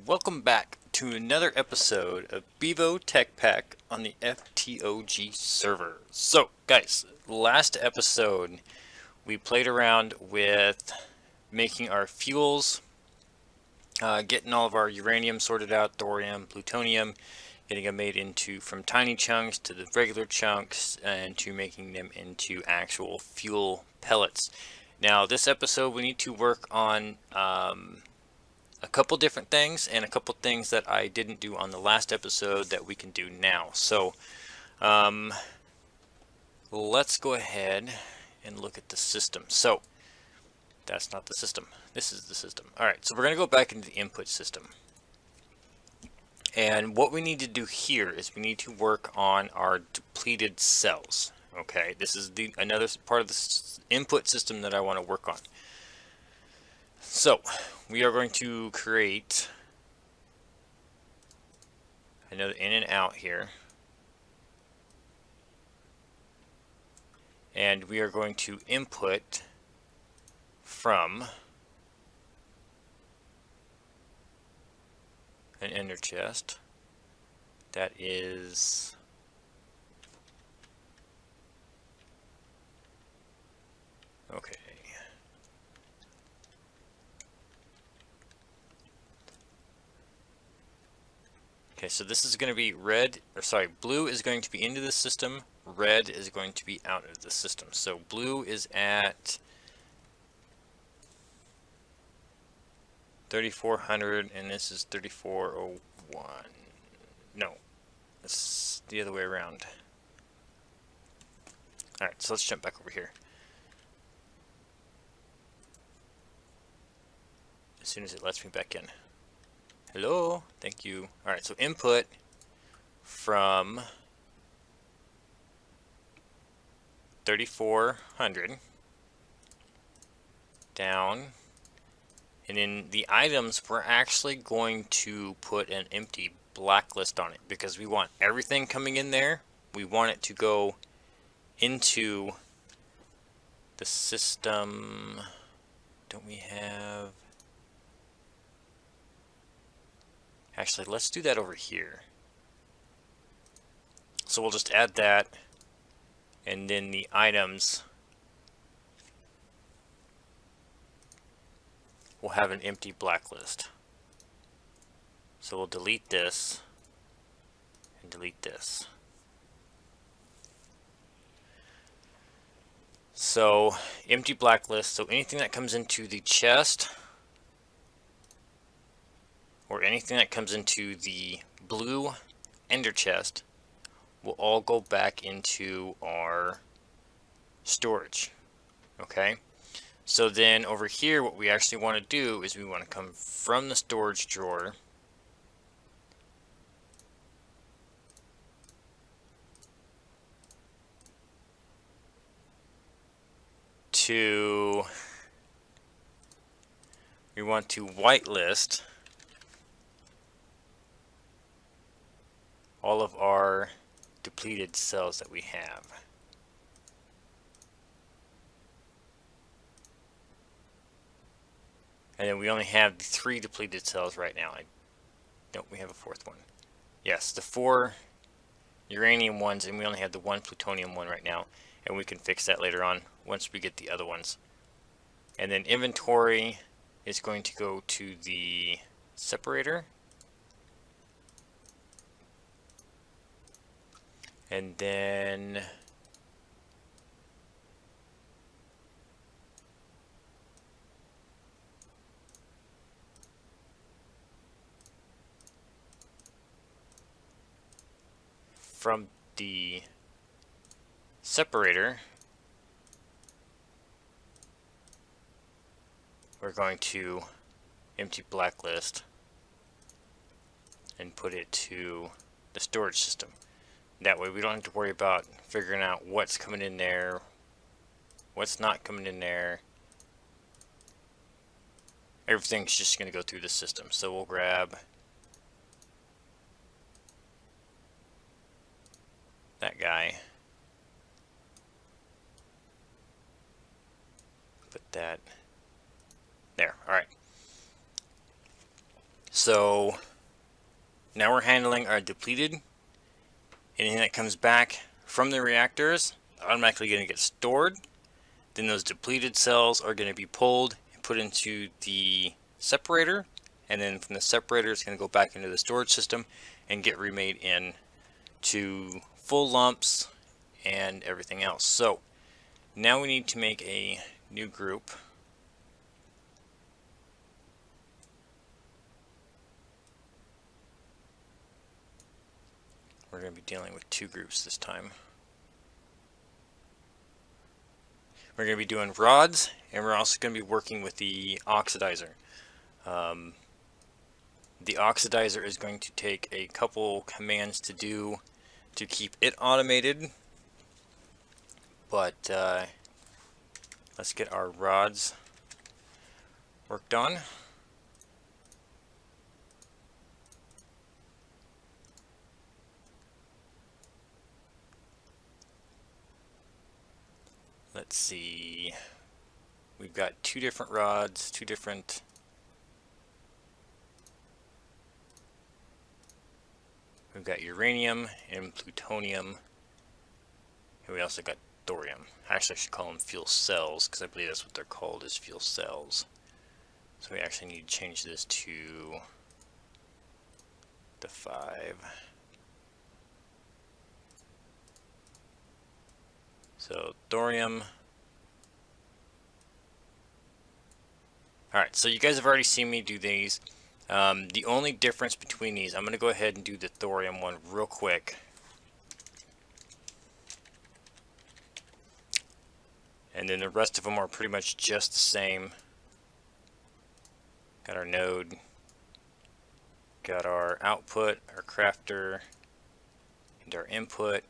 Welcome back to another episode of Bevo Tech Pack on the FTOG server. So guys, last episode we played around with making our fuels, getting all of our uranium sorted out, thorium, plutonium, getting them made into from tiny chunks to the regular chunks and to making them into actual fuel pellets. Now this episode we need to work on a couple different things and a couple things that I didn't do on the last episode that we can do now. So let's go ahead and look at the system. So that's not the system, this is the system. Alright, so we're going to go back into the input system, and what we need to do here is we need to work on our depleted cells. Okay, this is another part of the input system that I want to work on. So we are going to create another in and out here, and we are going to input from an ender chest that is okay. Okay, so this is going to be red, or sorry, blue is going to be into the system, red is going to be out of the system. So blue is at 3400 and this is 3401. No, it's the other way around. Alright, so let's jump back over here. As soon as it lets me back in. Hello, thank you. Alright, so input from 3400 down, and in the items we're actually going to put an empty blacklist on it because we want everything coming in there. We want it to go into the system. Don't we have... Actually, let's do that over here. So we'll just add that, and then the items will have an empty blacklist. So we'll delete this and delete this. So empty blacklist, so anything that comes into the chest or anything that comes into the blue ender chest will all go back into our storage. Okay, so then over here what we actually want to do is we want to come from the storage drawer to, we want to whitelist all of our depleted cells that we have. And then we only have the 3 depleted cells right now. Don't we have a 4th one? Yes, the 4 uranium ones, and we only have the 1 plutonium one right now, and we can fix that later on once we get the other ones. And then inventory is going to go to the separator. And then from the separator we're going to empty blacklist and put it to the storage system. That way we don't have to worry about figuring out what's coming in there, what's not coming in there. Everything's just going to go through the system. So we'll grab that guy. that there. Alright. So now we're handling our depleted. Anything that comes back from the reactors automatically going to get stored. Then those depleted cells are going to be pulled and put into the separator, and then from the separator it's going to go back into the storage system and get remade in to full lumps and everything else. So now we need to make a new group. We're going to be dealing with two groups this time. We're going to be doing rods, and we're also going to be working with the oxidizer. The oxidizer is going to take a couple commands to do to keep it automated, but let's get our rods worked on. Let's see, we've got two different rods, we've got uranium and plutonium, and we also got thorium. Actually, I should call them fuel cells, because I believe that's what they're called, is fuel cells. So we actually need to change this to the 5. So thorium. Alright, so you guys have already seen me do these. The only difference between these, I'm going to go ahead and do the thorium one real quick. And then the rest of them are pretty much just the same. Got our node, got our output, our crafter, and our input.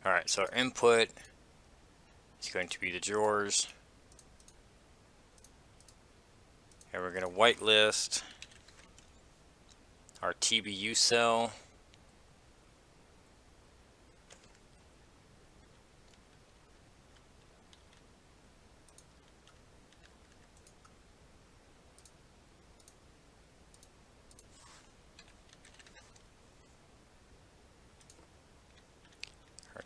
Alright, so our input is going to be the drawers. And we're going to whitelist our TBU cell.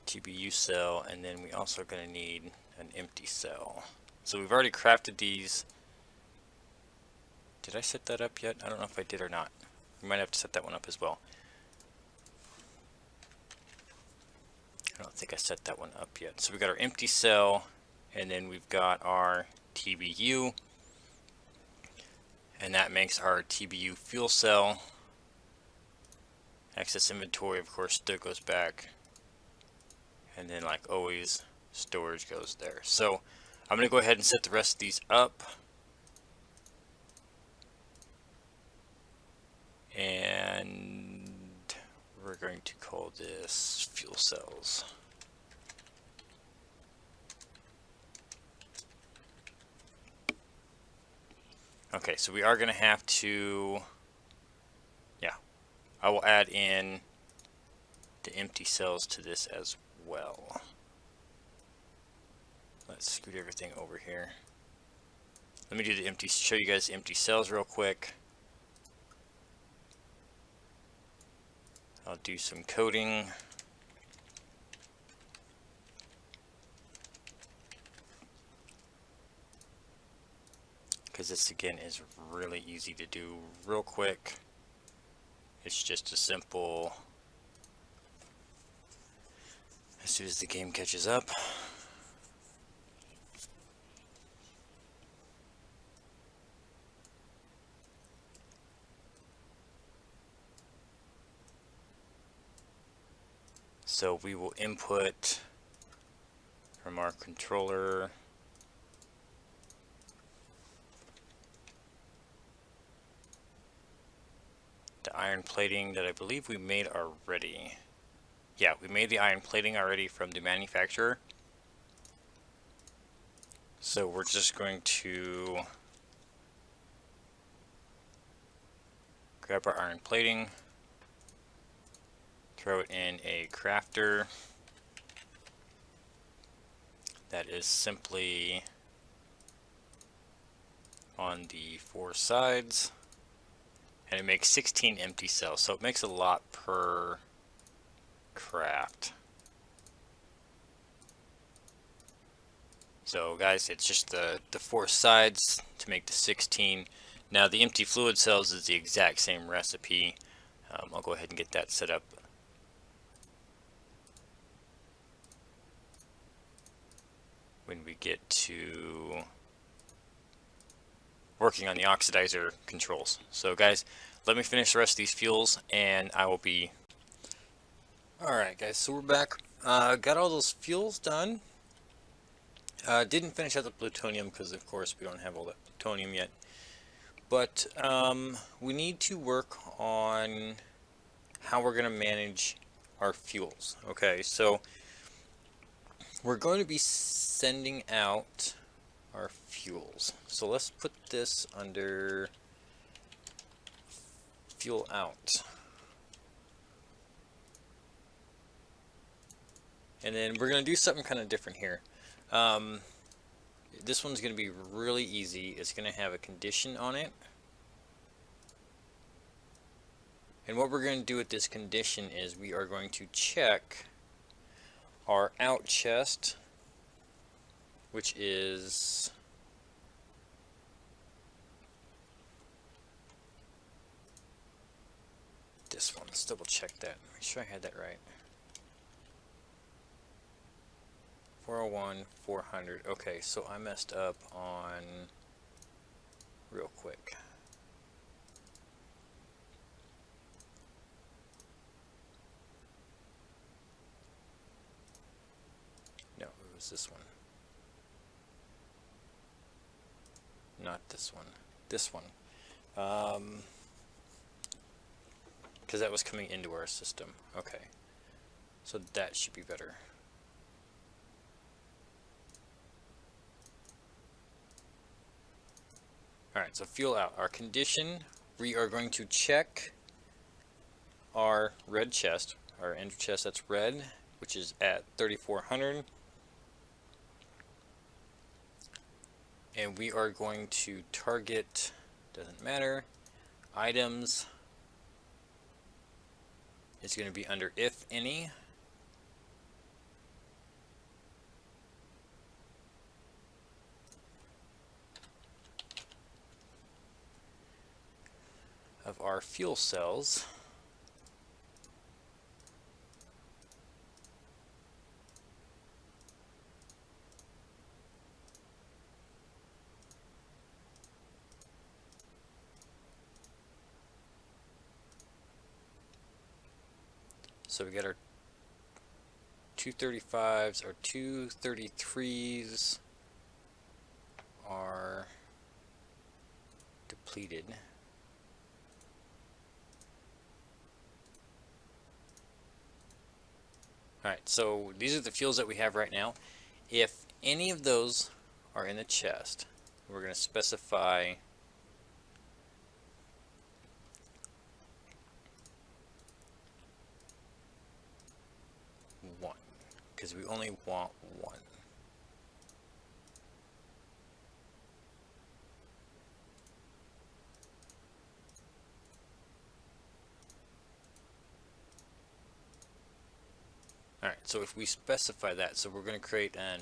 TBU cell, and then we also are going to need an empty cell. So we've already crafted these. Did I set that up yet? I don't know if I did or not. We might have to set that one up as well. I don't think I set that one up yet. So we got our empty cell, and then we've got our TBU, and that makes our TBU fuel cell. Excess inventory, of course, still goes back. And then, like always, storage goes there. So I'm going to go ahead and set the rest of these up. And we're going to call this fuel cells. Okay, so we are going to have to, yeah, I will add in the empty cells to this as well. Let's scoot everything over here. Let me do the empty, show you guys the empty cells real quick. I'll do some coding. Because this again is really easy to do real quick. It's just a simple, as soon as the game catches up. So we will input from our controller the iron plating that I believe we made already. Yeah, we made the iron plating already from the manufacturer. So we're just going to grab our iron plating, throw it in a crafter, that is simply on the 4 sides, and it makes 16 empty cells, so it makes a lot per craft. So guys, it's just the 4 sides to make the 16. Now the empty fluid cells is the exact same recipe. I'll go ahead and get that set up. When we get to working on the oxidizer controls. So guys, let me finish the rest of these fuels and I will be... Alright guys, so we're back. Got all those fuels done. Didn't finish out the plutonium because of course we don't have all that plutonium yet. But we need to work on how we're going to manage our fuels. Okay, so we're going to be sending out our fuels. So let's put this under fuel out. And then we're going to do something kind of different here. This one's going to be really easy. It's going to have a condition on it. And what we're going to do with this condition is we are going to check our out chest, which is this one. Let's double check that. Make sure I had that right. 401, 400. Okay, so I messed up on real quick. No, it was this one. Not this one. This one. Because that was coming into our system. Okay. So that should be better. Alright, so fuel out. Our condition, we are going to check our red chest, our end chest that's red, which is at 3400. And we are going to target, doesn't matter, items. It's going to be under if any. Of our fuel cells. So we got our 235s, our 233s are depleted. Alright, so these are the fuels that we have right now. If any of those are in the chest, we're going to specify one, because we only want one. Alright, so if we specify that, so we're going to create an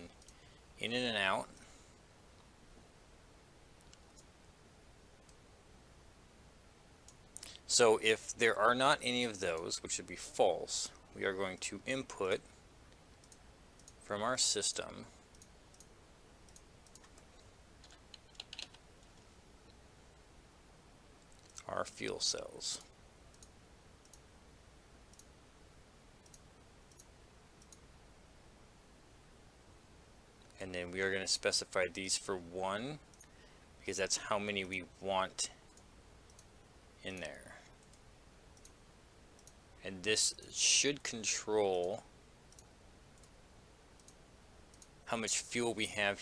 in and out. So if there are not any of those, which would be false, we are going to input from our system our fuel cells. And then we are going to specify these for 1 because that's how many we want in there. And this should control how much fuel we have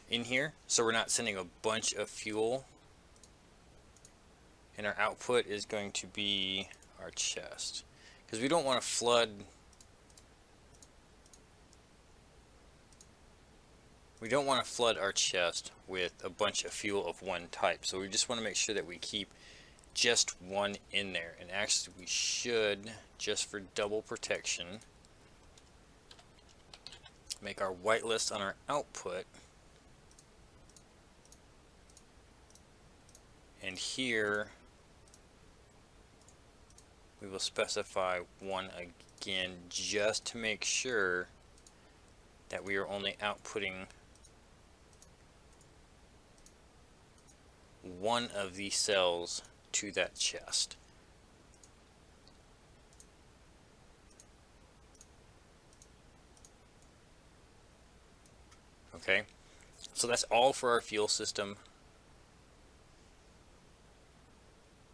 in here, so we're not sending a bunch of fuel. And our output is going to be our chest, because we don't want to flood we don't want to flood our chest with a bunch of fuel of one type, so we just want to make sure that we keep just one in there. And actually we should, just for double protection, make our whitelist on our output, and here we will specify one again, just to make sure that we are only outputting one of these cells to that chest. Okay, so that's all for our fuel system.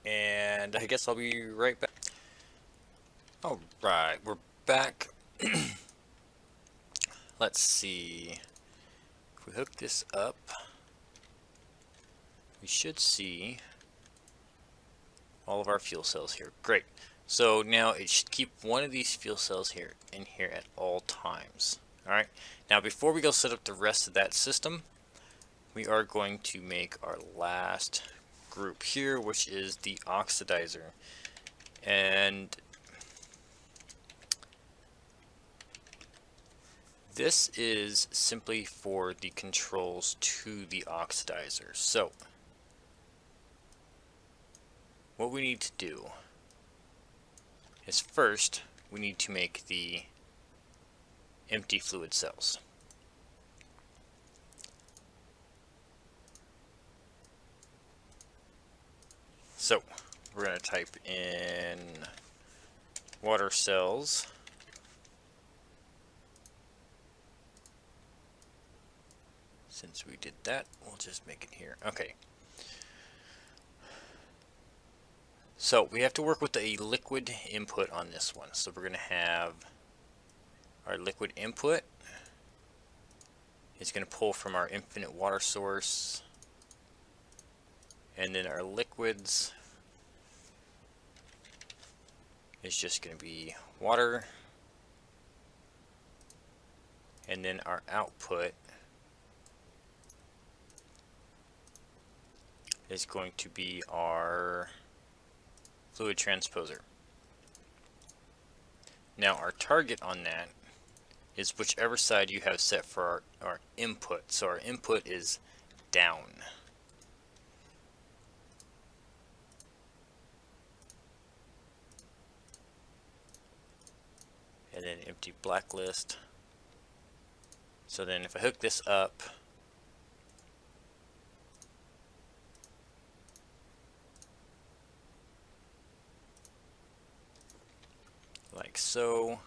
And I guess I'll be right back. Alright, we're back. Let's see. If we hook this up, we should see all of our fuel cells here. Great. So now it should keep one of these fuel cells here in here at all times. Alright. Now before we go set up the rest of that system, we are going to make our last group here, which is the oxidizer. And this is simply for the controls to the oxidizer. So what we need to do is first we need to make the empty fluid cells. So we're going to type in water cells. Since we did that, we'll just make it here. Okay. So we have to work with a liquid input on this one. So we're going to have our liquid input is going to pull from our infinite water source, and then our liquids is just going to be water, and then our output is going to be our fluid transposer. Now our target on that is whichever side you have set for our input. So our input is down. And then empty blacklist. So then if I hook this up, like so,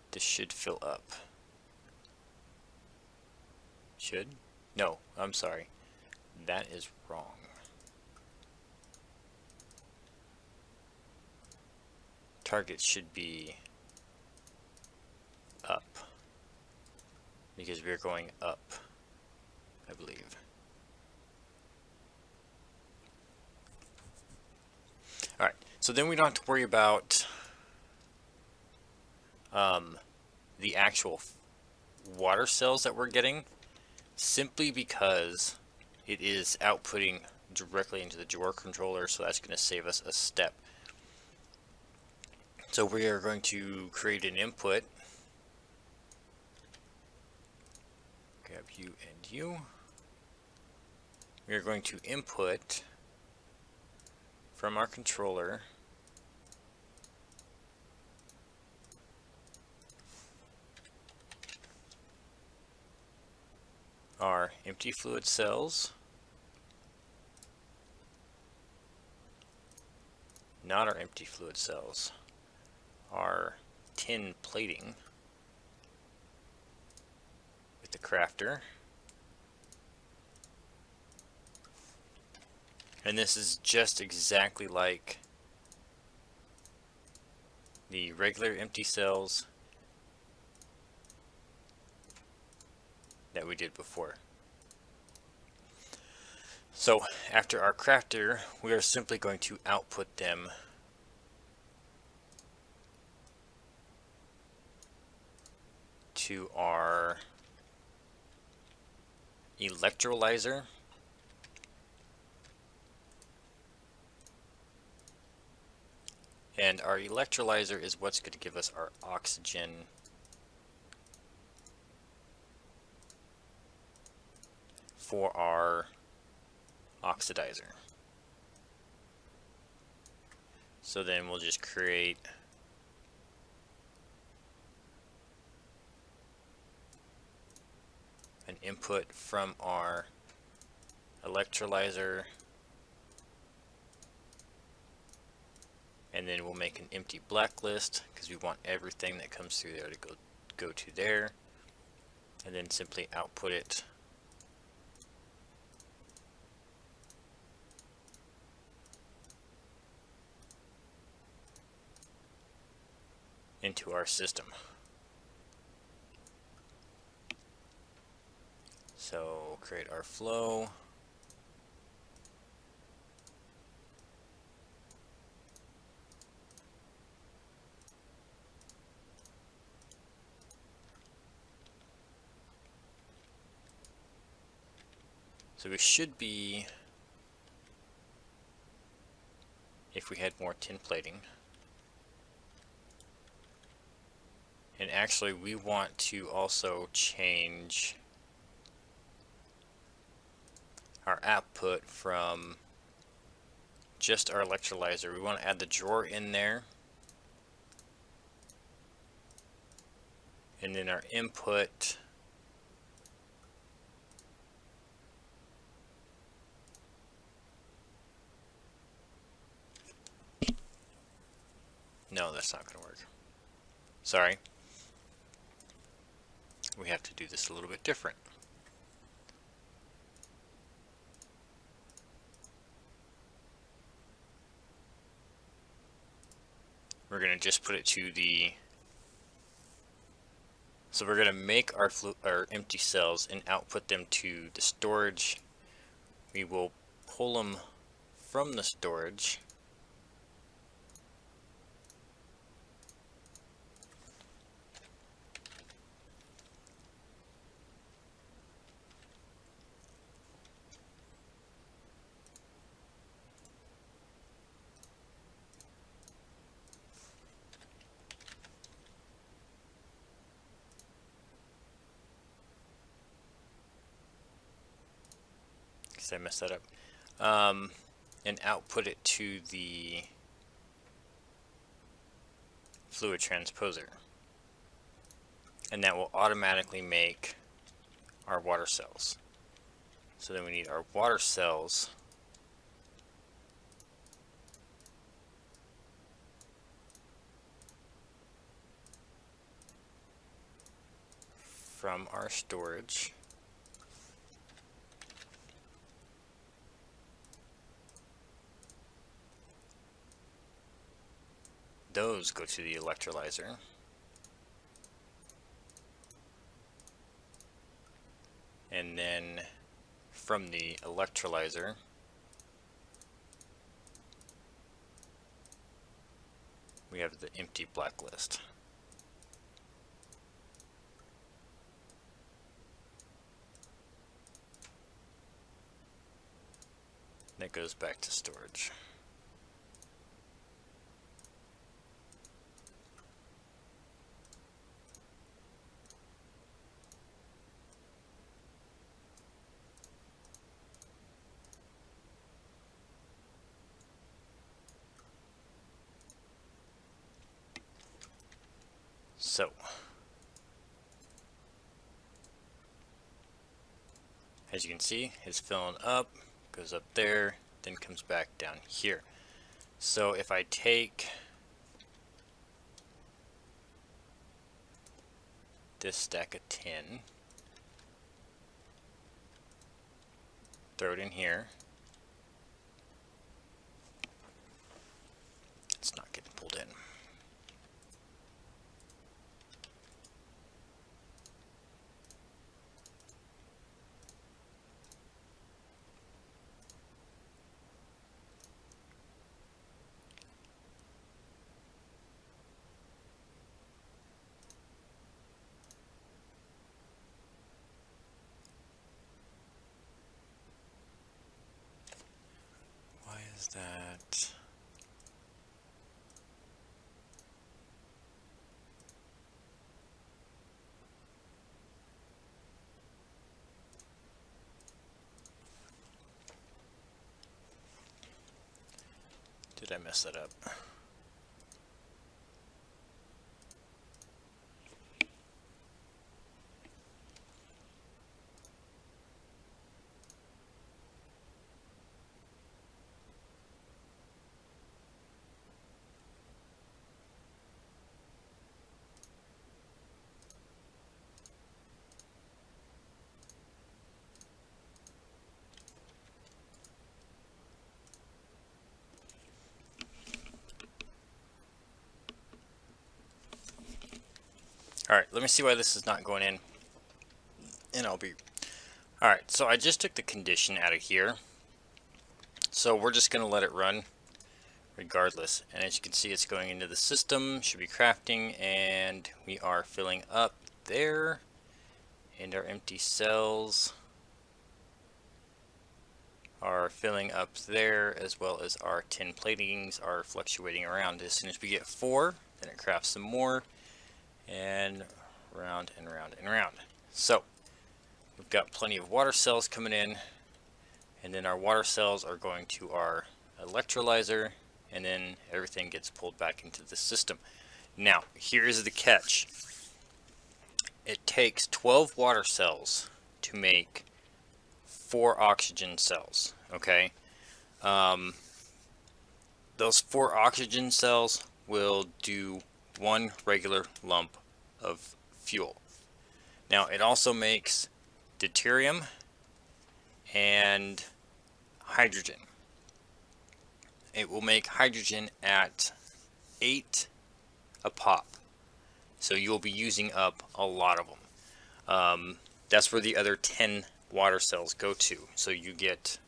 this should fill up. Should? No, I'm sorry. That is wrong. Target should be up, because we're going up, I believe. Alright, so then we don't have to worry about the actual water cells that we're getting, simply because it is outputting directly into the drawer controller, so that's going to save us a step. So we are going to create an input. Grab you and you. We are going to input from our controller our empty fluid cells, not our empty fluid cells, our tin plating with the crafter. And this is just exactly like the regular empty cells that we did before. So after our crafter, we are simply going to output them to our electrolyzer. And our electrolyzer is what's going to give us our oxygen for our oxidizer. So then we'll just create an input from our electrolyzer, and then we'll make an empty blacklist because we want everything that comes through there to go to there, and then simply output it into our system. So create our flow. So we should be, if we had more tin plating. And actually we want to also change our output from just our electrolyzer. We want to add the drawer in there. And then our input, no, that's not going to work. Sorry. We have to do this a little bit different. We're going to just put it to the, so we're going to make our empty cells and output them to the storage. We will pull them from the storage. I messed that up, and output it to the fluid transposer, and that will automatically make our water cells. So then we need our water cells from our storage. Those go to the electrolyzer. And then from the electrolyzer, we have the empty blacklist. That goes back to storage. So, as you can see, it's filling up, goes up there, then comes back down here. So if I take this stack of tin, throw it in here, it's not getting pulled in. is that? Did I mess that up? Alright, let me see why this is not going in. And I'll be... Alright, so I just took the condition out of here. So we're just going to let it run regardless. And as you can see, it's going into the system, should be crafting, and we are filling up there. And our empty cells are filling up there, as well as our tin platings are fluctuating around. As soon as we get 4, then it crafts some more. And round and round and round. So we've got plenty of water cells coming in, and then our water cells are going to our electrolyzer, and then everything gets pulled back into the system. Now here's the catch. It takes 12 water cells to make 4 oxygen cells. Okay, those 4 oxygen cells will do 1 regular lump of fuel. Now it also makes deuterium and hydrogen. It will make hydrogen at 8 a pop, so you'll be using up a lot of them. That's where the other 10 water cells go to, so you get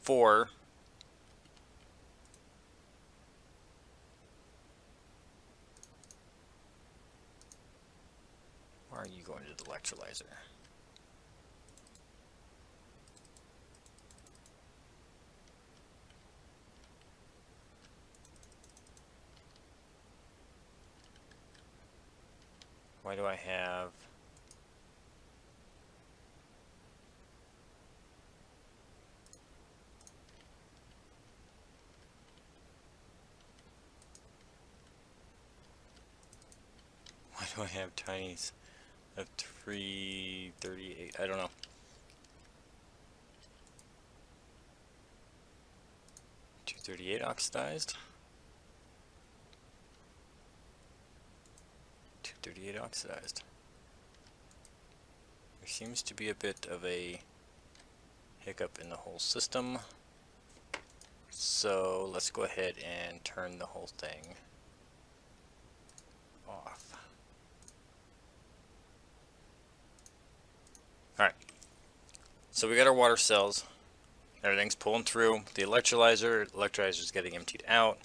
4 Why are you going to the electrolyzer? Why do I have... Why do I have tinies of 338? I don't know. $238 oxidized. 238 oxidized. There seems to be a bit of a hiccup in the whole system. So let's go ahead and turn the whole thing off. Alright, so we got our water cells. Everything's pulling through. The electrolyzer is getting emptied out.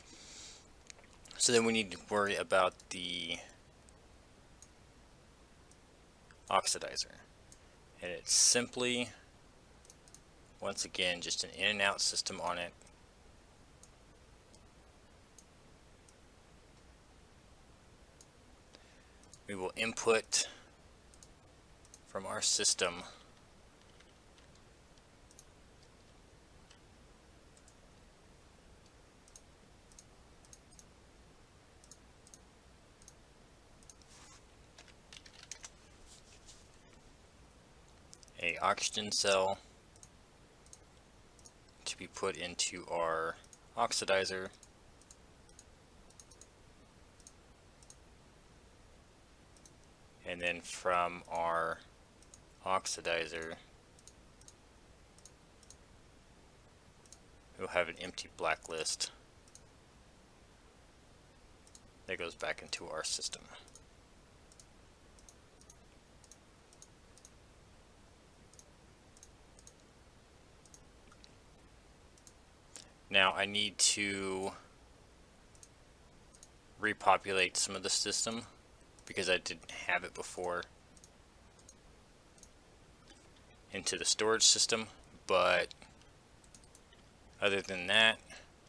So then we need to worry about the oxidizer. And it's simply, once again, just an in and out system on it. We will input from our system a oxygen cell to be put into our oxidizer, and then from our oxidizer we'll have an empty blacklist that goes back into our system. Now I need to repopulate some of the system because I didn't have it before into the storage system, but Other than that,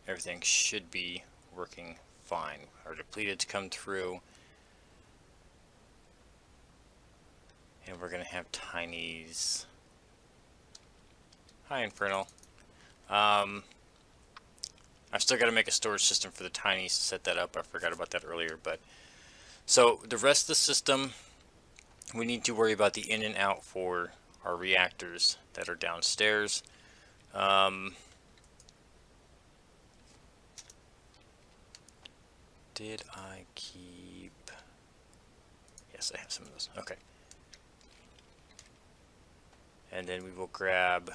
everything should be working fine. Our depleted to come through. And we're going to have tinies. Hi, Infernal. I've still got to make a storage system for the tinies to set that up. I forgot about that earlier. But so the rest of the system, we need to worry about the in and out for our reactors that are downstairs. Did I keep... Yes, I have some of those. Okay. And then we will grab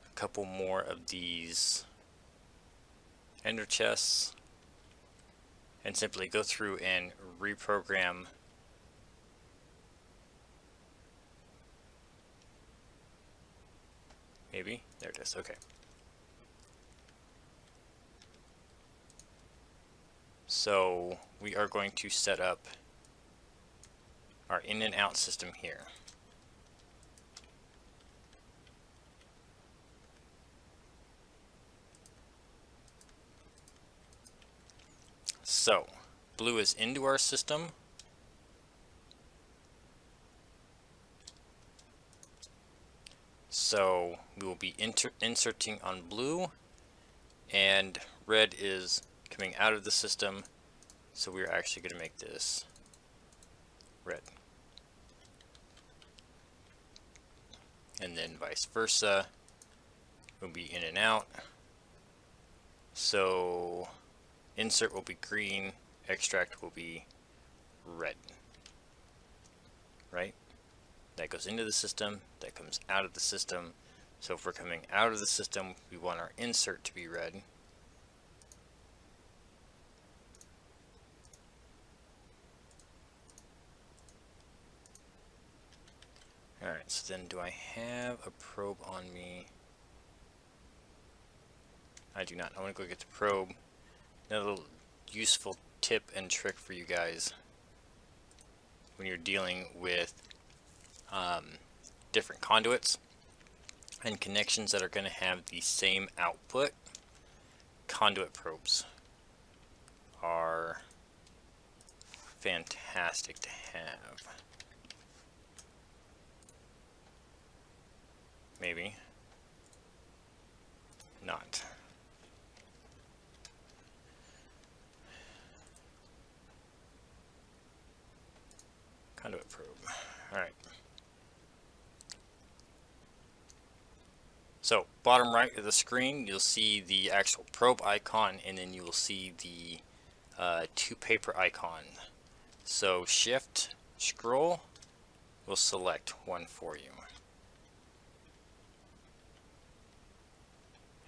a couple more of these ender chests and simply go through and reprogram maybe. There it is. Okay. So we are going to set up our in and out system here. So blue is into our system. So we will be inserting on blue, and red is coming out of the system. So we're actually going to make this red. And then vice versa, will be in and out. So insert will be green, extract will be red. Right? That goes into the system, that comes out of the system. So if we're coming out of the system, we want our insert to be red. Alright, so then do I have a probe on me? I do not. I want to go get the probe. Another little useful tip and trick for you guys when you're dealing with different conduits and connections that are going to have the same output. Conduit probes are fantastic to have. Maybe not. Conduit probe. Alright. So, bottom right of the screen, you'll see the actual probe icon, and then you will see the two paper icon. So, shift, scroll, will select one for you.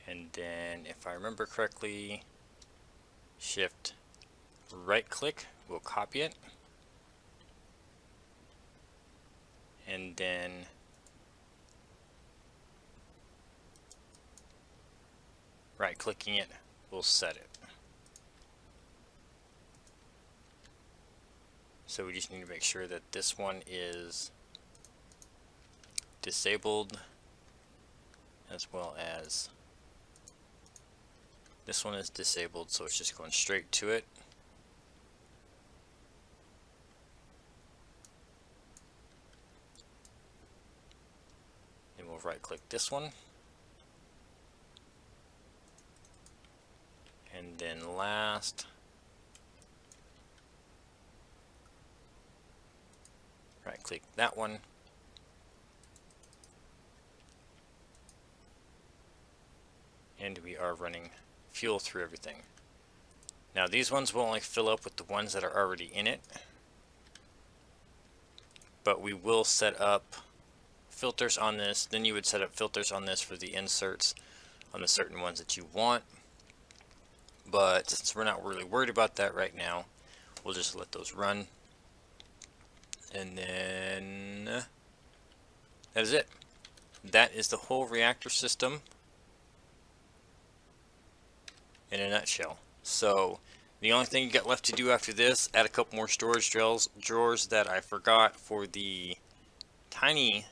And then, if I remember correctly, shift, right click, will copy it. And then right clicking it will set it. So we just need to make sure that this one is disabled, as well as this one is disabled, so it's just going straight to it. Then we'll right click this one. And then last, right click that one. And we are running fuel through everything. Now these ones will only fill up with the ones that are already in it, but we will set up filters on this. Then you would set up filters on this for the inserts on the certain ones that you want. But since we're not really worried about that right now, we'll just let those run. And then that is it. That is the whole reactor system in a nutshell. So the only thing you got left to do after this, add a couple more storage drawers that I forgot for the tiny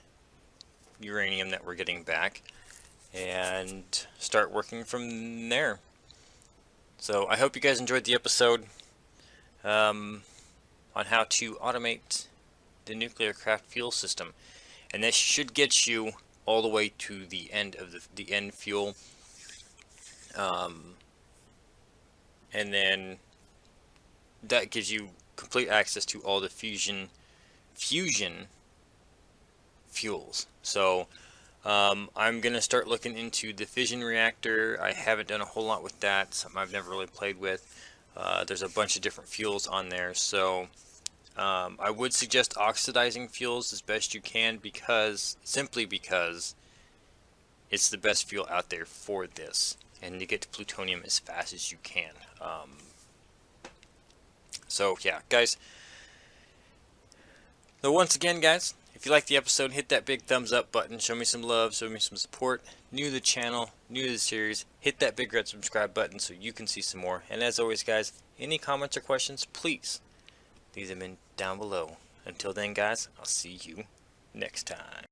uranium that we're getting back and start working from there. So I hope you guys enjoyed the episode on how to automate the Nuclearcraft fuel system, and this should get you all the way to the end of the end fuel, and then that gives you complete access to all the fusion fuels. So I'm gonna start looking into the fission reactor. I haven't done a whole lot with that, something I've never really played with. There's a bunch of different fuels on there, so I would suggest oxidizing fuels as best you can, simply because it's the best fuel out there for this, and you get to plutonium as fast as you can. So yeah, guys. So once again, guys, if you like the episode, hit that big thumbs up button. Show me some love, show me some support. New to the channel, new to the series, hit that big red subscribe button so you can see some more. And as always, guys, any comments or questions, please leave them in down below. Until then, guys, I'll see you next time.